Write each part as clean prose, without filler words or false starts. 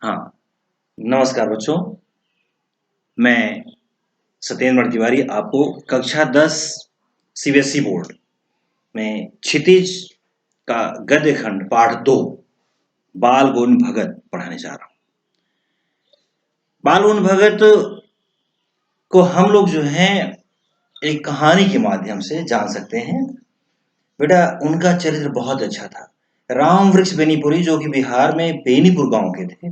हाँ, नमस्कार बच्चों। मैं सत्येंद्र तिवारी आपको कक्षा 10 सीबीएसई बोर्ड में क्षितिज का गद्य खंड पाठ 2 बाल गोविंद भगत पढ़ाने जा रहा हूँ। बाल गोविंद भगत को हम लोग जो हैं एक कहानी के माध्यम से जान सकते हैं। बेटा, उनका चरित्र बहुत अच्छा था। राम वृक्ष बेनीपुरी, जो कि बिहार में बेनीपुर गांव के थे,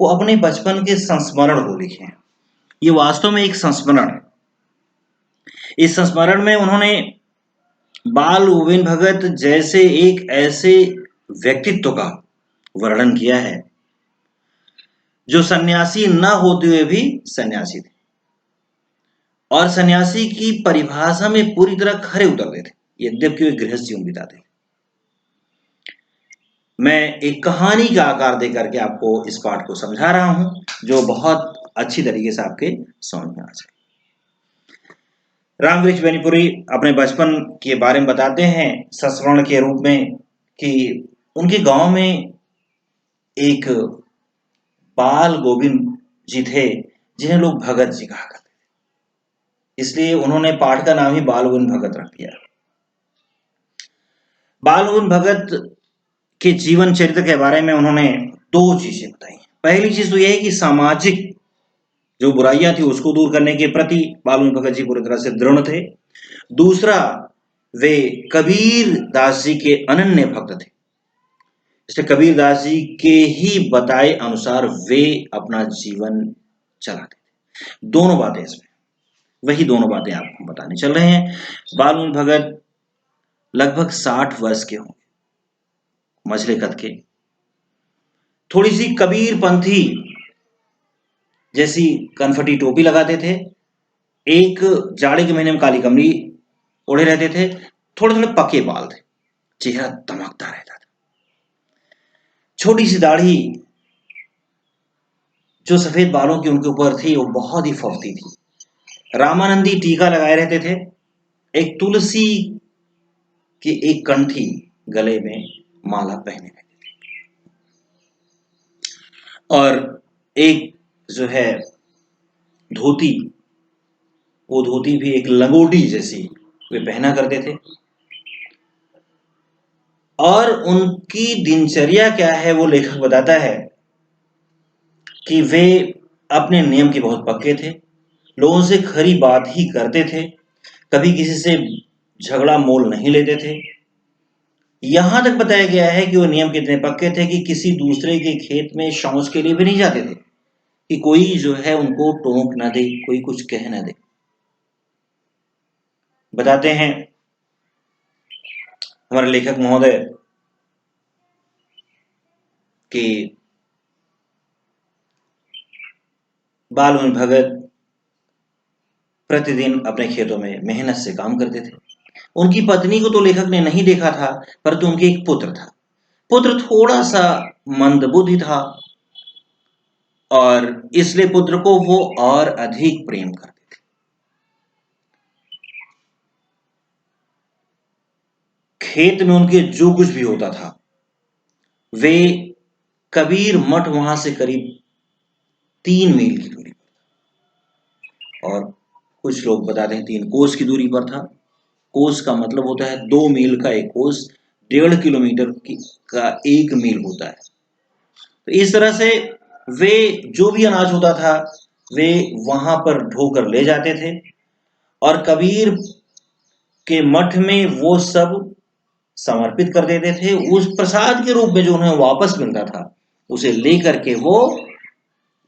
वो अपने बचपन के संस्मरण को लिखे हैं। ये वास्तव में एक संस्मरण है। इस संस्मरण में उन्होंने बाल गोविंद भगत जैसे एक ऐसे व्यक्तित्व का वर्णन किया है जो सन्यासी न होते हुए भी सन्यासी थे और सन्यासी की परिभाषा में पूरी तरह खरे उतरते थे, यद्यपि वे गृहस्थ जीवन बिताते थे। मैं एक कहानी का आकार देकर के आपको इस पाठ को समझा रहा हूं, जो बहुत अच्छी तरीके से आपके समझ में आ जाए। राम वृक्ष बेनीपुरी अपने बचपन के बारे में बताते हैं संस्मरण के रूप में कि उनके गांव में एक बाल गोविंद जी थे, जिन्हें लोग भगत जी कहा करते थे। इसलिए उन्होंने पाठ का नाम ही बाल गोविंद भगत रख दिया। बाल गोविंद भगत के जीवन चरित्र के बारे में उन्होंने दो चीजें बताई। पहली चीज तो यह है कि सामाजिक जो बुराइयां थी उसको दूर करने के प्रति बाल गोविंद भगत जी पूरी तरह से दृढ़ थे। दूसरा, वे कबीर दास जी के अनन्य भक्त थे। इसलिए कबीर दास जी के ही बताए अनुसार वे अपना जीवन चलाते थे। दोनों बातें इसमें, वही दोनों बातें आपको बताने चल रहे हैं। बाल गोविंद भगत लगभग 60 वर्ष के होंगे, मझले कद के, थोड़ी सी कबीर पंथी जैसी कनफटी टोपी लगाते थे, एक जाड़े के महीने में काली कमली ओढ़े रहते थे, थोड़े थोड़े पके बाल थे, चेहरा दमकता रहता था, छोटी सी दाढ़ी जो सफेद बालों की उनके ऊपर थी वो बहुत ही फफती थी। रामानंदी टीका लगाए रहते थे, एक तुलसी की एक कंठी गले में माला पहने रहते थे, और एक जो है धोती, वो धोती भी एक लंगोटी जैसी वे पहना करते थे। और उनकी दिनचर्या क्या है वो लेखक बताता है कि वे अपने नियम के बहुत पक्के थे, लोगों से खरी बात ही करते थे, कभी किसी से झगड़ा मोल नहीं लेते थे। यहां तक बताया गया है कि वो नियम कितने पक्के थे कि किसी दूसरे के खेत में शौच के लिए भी नहीं जाते थे, कि कोई जो है उनको टोक ना दे, कोई कुछ कह ना दे। बताते हैं हमारे लेखक महोदय कि बाल गोविंद भगत प्रतिदिन अपने खेतों में मेहनत से काम करते थे। उनकी पत्नी को तो लेखक ने नहीं देखा था, परंतु उनके एक पुत्र था। पुत्र थोड़ा सा मंदबुद्धि था और इसलिए पुत्र को वो और अधिक प्रेम करते थे। खेत में उनके जो कुछ भी होता था, वे कबीर मठ वहां से करीब 3 मील की दूरी पर, और कुछ लोग बताते हैं 3 कोस की दूरी पर था। कोस का मतलब होता है 2 मील का एक कोस, 1.5 किलोमीटर का 1 मील होता है। तो इस तरह से वे जो भी अनाज होता था वे वहां पर ढोकर ले जाते थे, और कबीर के मठ में वो सब समर्पित कर देते थे। उस प्रसाद के रूप में जो उन्हें वापस मिलता था उसे लेकर के वो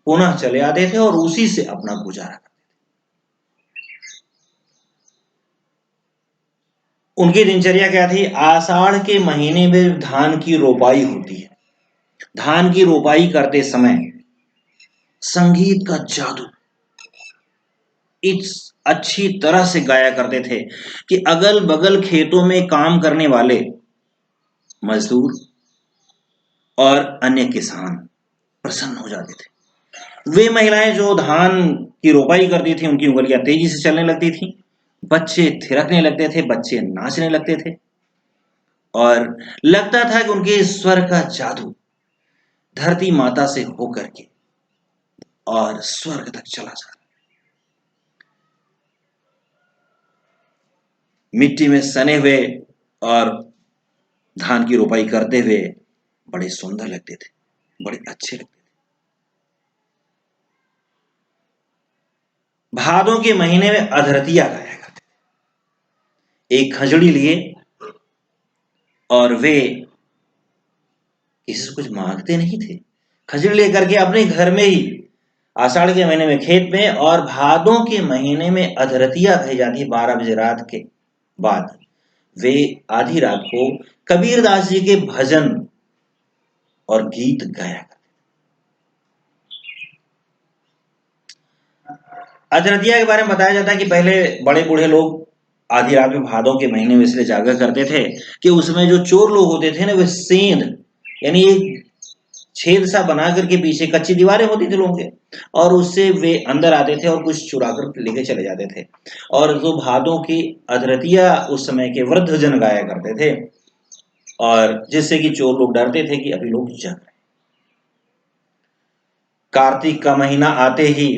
पुनः चले आते थे और उसी से अपना गुजारा करते थे। उनकी दिनचर्या क्या थी? आषाढ़ के महीने में धान की रोपाई होती है। धान की रोपाई करते समय संगीत का जादू इस अच्छी तरह से गाया करते थे कि अगल बगल खेतों में काम करने वाले मजदूर और अन्य किसान प्रसन्न हो जाते थे। वे महिलाएं जो धान की रोपाई करती थी, उनकी उंगलियां तेजी से चलने लगती थी, बच्चे थिरकने लगते थे, बच्चे नाचने लगते थे, और लगता था कि उनके स्वर का जादू धरती माता से होकर के और स्वर्ग तक चला जा रहा है। मिट्टी में सने हुए और धान की रोपाई करते हुए बड़े सुंदर लगते थे, बड़े अच्छे लगते थे। भादों के महीने में अधरतिया गाया करते थे। एक खजड़ी लिए और वे किसी से कुछ मांगते नहीं थे, खजड़ी लेकर के अपने घर में ही आषाढ़ के महीने में खेत में और भादों के महीने में अधरतिया कही जाती है 12 बजे रात के बाद। वे आधी रात को कबीरदास जी के भजन और गीत गाया करते। अधरतिया के बारे में बताया जाता है कि पहले बड़े बूढ़े लोग आधी रात में भादों के महीने में इसलिए जागा करते थे कि उसमें जो चोर लोग होते थे ना, वे सेंध यानी एक छेद सा बना करके पीछे कच्ची दीवारें होती थी लोगों के, और उससे वे अंदर आते थे और कुछ चुरा कर लेके चले जाते थे। और जो भादों की अधरतिया उस समय के वृद्ध जन गाया करते थे, और जिससे कि चोर लोग डरते थे कि अभी लोग जग रहे। कार्तिक का महीना आते ही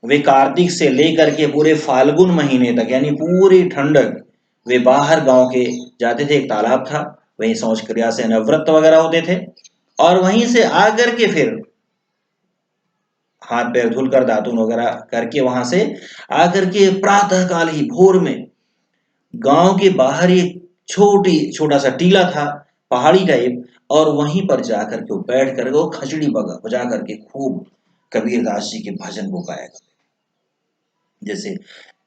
वे कार्तिक से लेकर के पूरे फाल्गुन महीने तक यानी पूरी ठंडक वे बाहर गांव के जाते थे। एक तालाब था, वहीं शौच क्रिया से नवव्रत वगैरह होते थे, और वहीं से आकर के फिर हाथ पैर धुलकर दातुन वगैरह करके वहां से आकर के प्रातः काल ही भोर में गांव के बाहर एक छोटा सा टीला था, पहाड़ी टाइप, और वहीं पर जाकर के वो बैठ कर वो खचड़ी बजा करके खूब कबीरदास जी के भजन को गाया करते। जैसे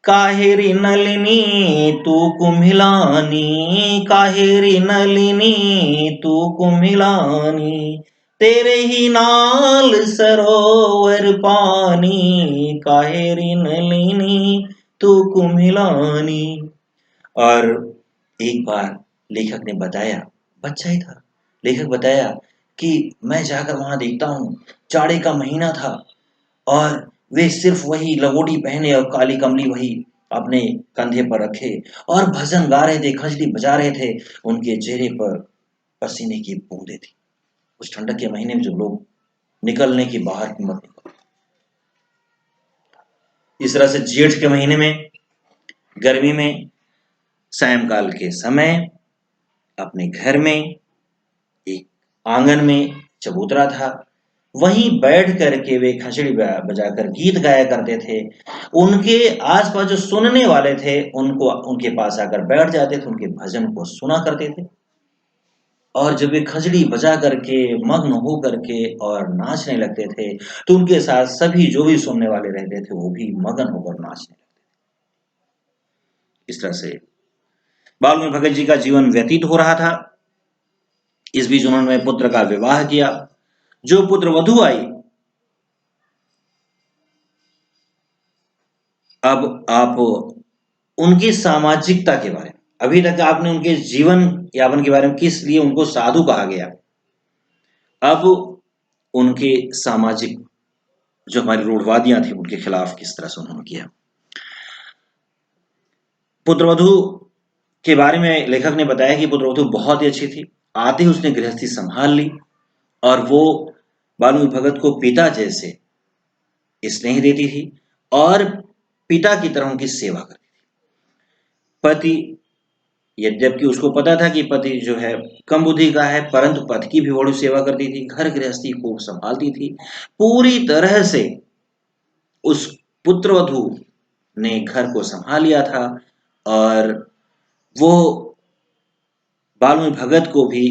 काहेरी नलिनी तू कुम्हिलानी, काहेरी नलिनी तू कुम्हिलानी, तेरे ही नाल सरोवर पानी, काहेरी नलिनी तू कुम्हिलानी। और एक बार लेखक ने बताया, बच्चा ही था, लेखक बताया कि मैं जाकर वहां देखता हूँ, जाड़े का महीना था और वे सिर्फ वही लगोटी पहने और काली कमली वही अपने कंधे पर रखे और भजन गा रहे थे, खंजरी बजा रहे थे। उनके चेहरे पर पसीने की बूंदें थी। उस ठंडक के महीने में जो लोग निकलने की बाहर हिम्मत नहीं। इस तरह से जेठ के महीने में, गर्मी में, सायंकाल के समय अपने घर में एक आंगन में चबूतरा था, वहीं बैठ करके वे खंजड़ी बजाकर गीत गाया करते थे। उनके आसपास जो सुनने वाले थे उनको उनके पास आकर बैठ जाते थे, उनके भजन को सुना करते थे। और जब वे खंजड़ी बजा करके मग्न हो करके और नाचने लगते थे तो उनके साथ सभी जो भी सुनने वाले रहते थे वो भी मगन होकर नाचने लगते थे। इस तरह से बाल भगत जी का जीवन व्यतीत हो रहा था। इस बीच उन्होंने पुत्र का विवाह किया। जो पुत्र वधू आई, अब आप उनकी सामाजिकता के बारे में, अभी तक आपने उनके जीवन यापन के बारे में किस लिए उनको साधु कहा गया, अब उनके सामाजिक जो हमारी रूढ़वादियां थी उनके खिलाफ किस तरह से उन्होंने किया। पुत्रवधु के बारे में लेखक ने बताया कि पुत्रवधु बहुत ही अच्छी थी। आते ही उसने गृहस्थी संभाल ली और वो बालू भगत को पिता जैसे स्नेह देती थी और पिता की तरह उनकी सेवा करती थी। पति, यद्यपि उसको पता था कि पति जो है कम बुद्धि का है, परंतु पति की भी बड़ी सेवा करती थी, घर गृहस्थी खूब संभालती थी। पूरी तरह से उस पुत्रवधू ने घर को संभाल लिया था और वो बालू भगत को भी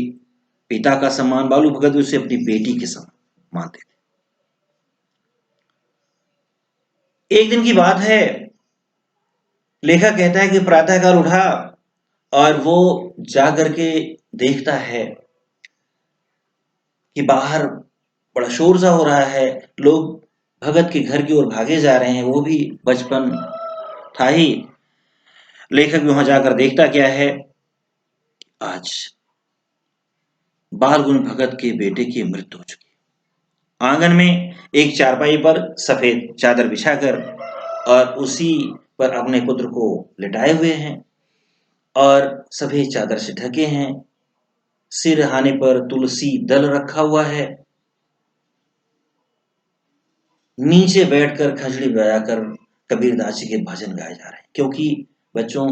पिता का सम्मान, बालू भगत भी उसे अपनी बेटी के समान मानते थे। एक दिन की बात है, लेखक कहता है कि प्रातःकाल उठा और वो जा करके देखता है कि बाहर बड़ा शोर सा हो रहा है, लोग भगत के घर की ओर भागे जा रहे हैं। वो भी बचपन था ही। लेखक भी वहां जाकर देखता क्या है, आज बाल गुण भगत के बेटे की मृत्यु हो चुकी है। आंगन में एक चारपाई पर सफेद चादर बिछाकर और उसी पर अपने पुत्र को लिटाए हुए हैं और सफेद चादर से ढके हैं। सिरहाने पर तुलसी दल रखा हुआ है नीचे बैठकर खजड़ी बजाकर कबीरदास जी के भजन गाए जा रहे हैं। क्योंकि बच्चों,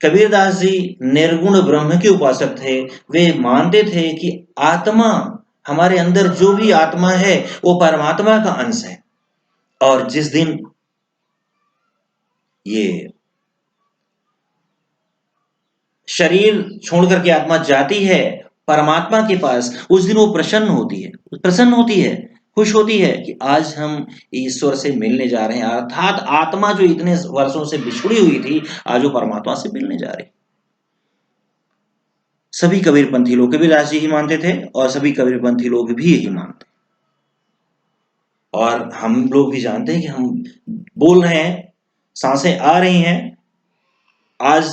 कबीरदास जी निर्गुण ब्रह्म के उपासक थे। वे मानते थे कि आत्मा, हमारे अंदर जो भी आत्मा है वो परमात्मा का अंश है, और जिस दिन ये शरीर छोड़ करके आत्मा जाती है परमात्मा के पास, उस दिन वो प्रसन्न होती है, खुश होती है कि आज हम ईश्वर से मिलने जा रहे हैं। अर्थात आत्मा जो इतने वर्षों से बिछुड़ी हुई थी, आज वो परमात्मा से मिलने जा रही। सभी कबीरपंथी लोग, कबीरदास जी ही मानते थे और सभी कबीरपंथी लोग भी यही मानते, और हम लोग भी जानते हैं कि हम बोल रहे हैं, सांसें आ रही हैं। आज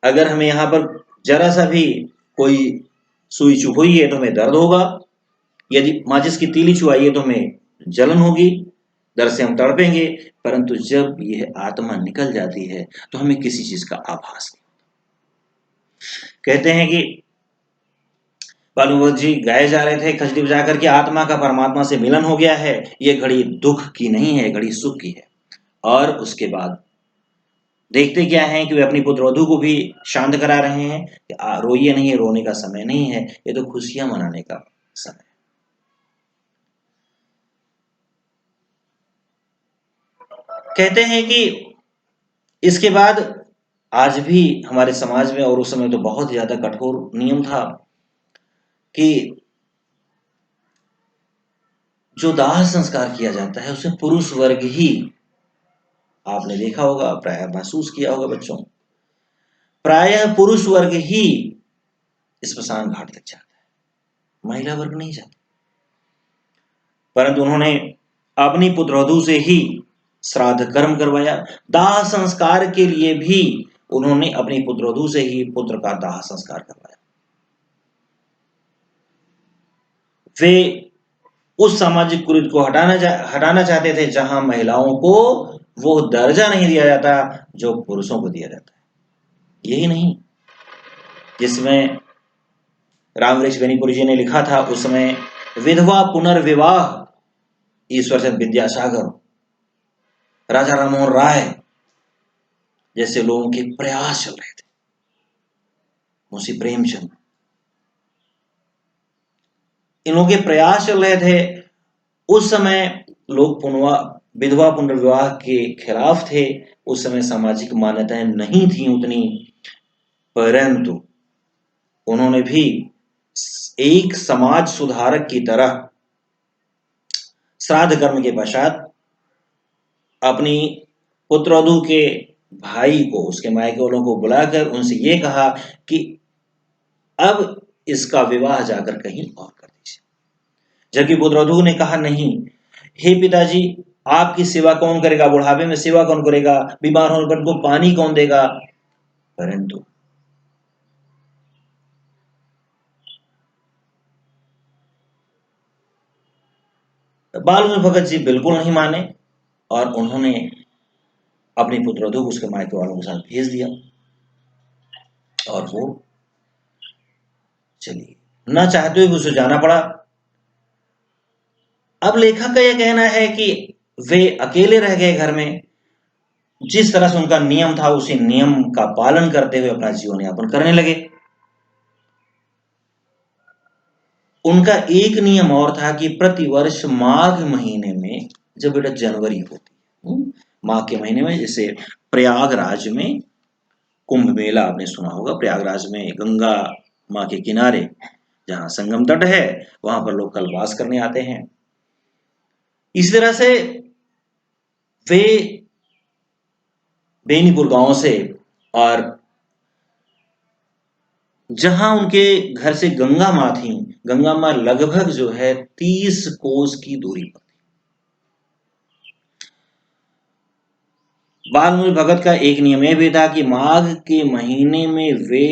अगर हमें यहाँ पर जरा सा भी कोई सुई चुभ हुई है तो हमें दर्द होगा, यदि माचिस की तीली चुभाई है तो हमें जलन होगी, दर्द से हम तड़पेंगे। परंतु जब यह आत्मा निकल जाती है तो हमें किसी चीज का आभास नहीं। कहते हैं कि बालूवत जी गाए जा रहे थे खजड़ी बजा करके, आत्मा का परमात्मा से मिलन हो गया है, ये घड़ी दुख की नहीं है, घड़ी सुख की है। और उसके बाद देखते क्या है कि वे अपनी पुत्रवधू को भी शांत करा रहे हैं कि रोइए नहीं, रोने का समय नहीं है, ये तो खुशियां मनाने का समय। कहते हैं कि इसके बाद आज भी हमारे समाज में, और उस समय तो बहुत ज्यादा कठोर नियम था कि जो दाह संस्कार किया जाता है उसमें पुरुष वर्ग ही, आपने देखा होगा, प्रायः महसूस किया होगा बच्चों, प्रायः पुरुष वर्ग ही स्मशान घाट तक जाता है, महिला वर्ग नहीं जाता। परंतु उन्होंने अपनी पुत्रवधू से ही श्राद्ध कर्म करवाया। दाह संस्कार के लिए भी उन्होंने अपनी पुत्रवधू से ही पुत्र का दाह संस्कार करवाया। वे उस सामाजिक कुरीति को हटाना चाहते थे जहां महिलाओं को वो दर्जा नहीं दिया जाता जो पुरुषों को दिया जाता है। यही नहीं, जिसमें रामवृक्ष बेनीपुरी जी ने लिखा था उस समय, विधवा पुनर्विवाह ईश्वरचंद विद्यासागर, राजा राममोहन राय जैसे लोगों के प्रयास चल रहे थे, मुंशी प्रेमचंद, इन लोगों के प्रयास चल रहे थे। उस समय लोग विधवा पुनर्विवाह के खिलाफ थे। उस समय सामाजिक मान्यताएं नहीं थी उतनी, परंतु उन्होंने भी एक समाज सुधारक की तरह श्राद्ध कर्म के पश्चात अपनी पुत्रवधू के भाई को, उसके मायके वालों को बुलाकर उनसे ये कहा कि अब इसका विवाह जाकर कहीं और कर दीजिए। जबकि पुत्रवधू ने कहा, नहीं, हे पिताजी, आपकी सेवा कौन करेगा, बुढ़ापे में सेवा कौन करेगा, बीमार होने पर उनको पानी कौन देगा। परंतु बाल भगत जी बिल्कुल नहीं माने और उन्होंने अपनी पुत्रवधू को उसके मायके वालों के साथ भेज दिया और वो चलिए, न चाहते हुए उसे जाना पड़ा। अब लेखक का यह कहना है कि वे अकेले रह गए घर में, जिस तरह से उनका नियम था उसी नियम का पालन करते हुए अपना जीवन यापन करने लगे। उनका एक नियम और था कि प्रतिवर्ष माघ महीने में, जब बेटा जनवरी होती है, माघ के महीने में, जैसे प्रयागराज में कुंभ मेला आपने सुना होगा, प्रयागराज में गंगा माँ के किनारे जहां संगम तट है वहां पर लोग कल्पवास करने आते हैं। इस तरह से वे बेनीपुर गांव से, और जहां उनके घर से गंगा माँ थी, गंगा माँ लगभग जो है 30 कोस की दूरी पर। बालमूल भगत का एक नियम यह भी था कि माघ के महीने में वे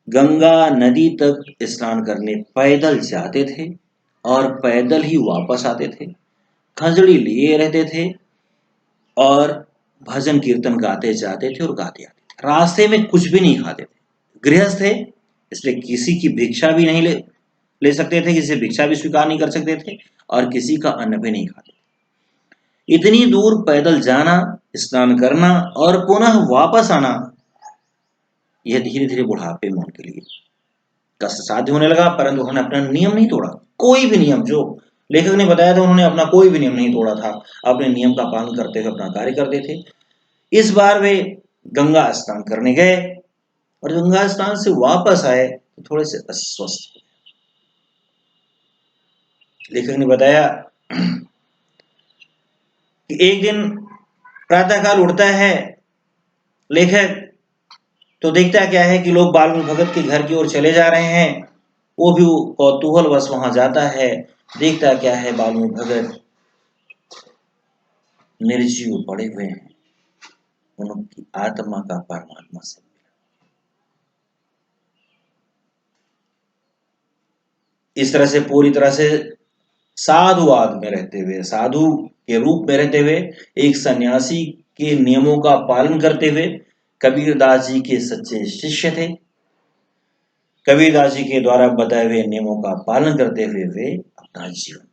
गंगा नदी तक स्नान करने पैदल जाते थे और पैदल ही वापस आते थे, खजड़ी लिए रहते थे और भजन कीर्तन गाते जाते थे और गाते आते थे। रास्ते में कुछ भी नहीं खाते थे, गृहस्थ थे इसलिए किसी की भिक्षा भी नहीं ले सकते थे, किसी से भिक्षा भी स्वीकार नहीं कर सकते थे और किसी का अन्न भी नहीं खाते थे। इतनी दूर पैदल जाना, स्नान करना और पुनः वापस आना, यह धीरे धीरे बुढ़ापे में उनके लिए कष्ट साध्य होने लगा। परंतु उन्होंने अपना नियम नहीं तोड़ा, कोई भी नियम, जो लेखक ने बताया था, उन्होंने अपना कोई भी नियम नहीं तोड़ा था, अपने नियम का पालन करते हुए अपना कार्य करते थे। इस बार वे गंगा स्नान करने गए और गंगा स्नान से वापस आए तो थोड़े से अस्वस्थ। लेखक ने बताया कि एक दिन प्रातःकाल उठता है लेखक, तो देखता क्या है कि लोग बालमुनि भगत के घर की ओर चले जा रहे हैं। वो भी कौतूहलवश वहां जाता है, देखता क्या है बालमुनि भगत निर्जीव पड़े हुए हैं, उनकी आत्मा का परमात्मा से। इस तरह से पूरी तरह से साधुवाद में रहते हुए, साधु के रूप में रहते हुए, एक सन्यासी के नियमों का पालन करते हुए, कबीरदास जी के सच्चे शिष्य थे। कबीरदास जी के द्वारा बताए हुए नियमों का पालन करते हुए वे अपना जीवन